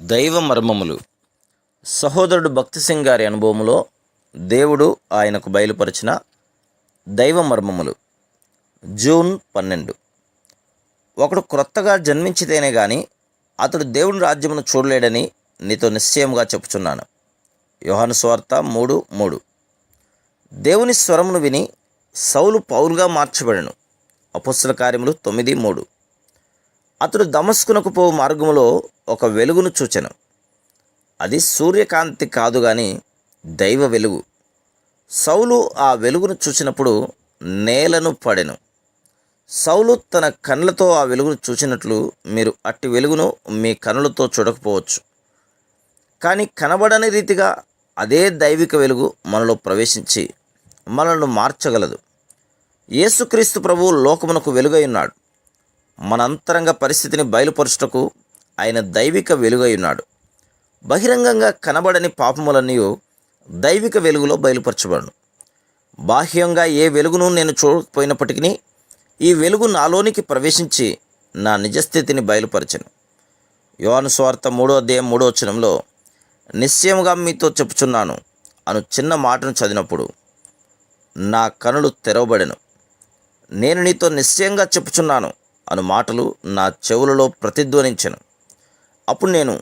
దైవ మర్మములు. సహోదరుడు భక్తి సింగ్ గారి అనుభవములో దేవుడు ఆయనకు బయలుపరిచిన దైవ మర్మములు. జూన్ 12. ఒకడు క్రొత్తగా జన్మించితేనే గాని అతడు దేవుని రాజ్యమును చూడలేడని నీతో నిశ్చయముగా చెప్పుచున్నాను. యోహాను సువార్త 3:3. దేవుని స్వరమును విని సౌలు పౌలుగా మార్చబడెను. అపొస్తలుల కార్యములు 9:3. అతడు దమస్కునకు పోవు మార్గములో ఒక వెలుగును చూచెను. అది సూర్యకాంతి కాదు గాని దైవ వెలుగు. సౌలు ఆ వెలుగును చూచినప్పుడు నేలను పడెను. సౌలు తన కళ్ళతో ఆ వెలుగును చూచినట్లు మీరు అట్టి వెలుగును మీ కనులతో చూడకపోవచ్చు. కానీ కనబడని రీతిగా అదే దైవిక వెలుగు మనలో ప్రవేశించి మనల్ని మార్చగలదు. యేసుక్రీస్తు ప్రభువు లోకమునకు వెలుగై ఉన్నాడు. మన అంతరంగ పరిస్థితిని బయలుపరచుటకు ఆయన దైవిక వెలుగై ఉన్నాడు. బహిరంగంగా కనబడని పాపములన్నీ దైవిక వెలుగులో బయలుపరచబడును. బాహ్యంగా ఏ వెలుగును నేను చూడకపోయినప్పటికీ ఈ వెలుగు నాలోనికి ప్రవేశించి నా నిజస్థితిని బయలుపరచెను. యోహాను సువార్త 3:3 నిశ్చయముగా మీతో చెప్పుచున్నాను అను చిన్న మాటను చదివినప్పుడు నా కనులు తెరవబడెను. నేను నీతో నిశ్చయంగా చెప్పుచున్నాను అను మాటలు నా చెవులలో ప్రతిధ్వనించెను. అప్పుడు నేను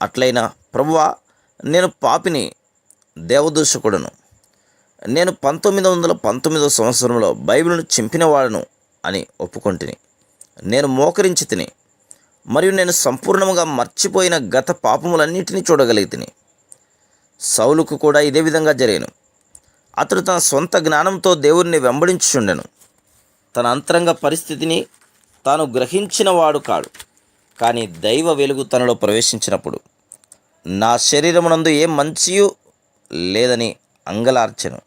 అట్లయినా ప్రభువా, నేను పాపిని, దేవదూషకుడను. నేను 1919 సంవత్సరంలో బైబిల్ను చింపినవాడను అని ఒప్పుకొంటిని. నేను మోకరించి తిని మరియు నేను సంపూర్ణముగా మర్చిపోయిన గత పాపములన్నిటినీ చూడగలిగితిని. సౌలుకు కూడా ఇదే విధంగా జరిగెను. అతడు తన సొంత జ్ఞానంతో దేవుణ్ణి వెంబడించుచుండెను. తన అంతరంగ పరిస్థితిని తాను గ్రహించినవాడు కాడు. కానీ దైవ వెలుగు తనలో ప్రవేశించినప్పుడు నా శరీరమునందు ఏ మంచియు లేదని అంగలార్చెను.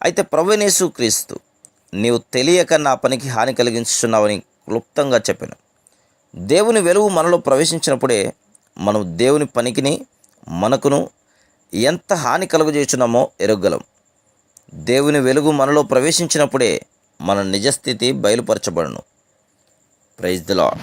అయితే ప్రభువైన యేసుక్రీస్తు నీవు తెలియక నా పనికి హాని కలిగించుచున్నావని క్లుప్తంగా చెప్పాను. దేవుని వెలుగు మనలో ప్రవేశించినప్పుడే మనం దేవుని పనికిని మనకును ఎంత హాని కలుగజేస్తున్నామో ఎరగలం. దేవుని వెలుగు మనలో ప్రవేశించినప్పుడే మన నిజస్థితి బయలుపరచబడును. Praise the lord.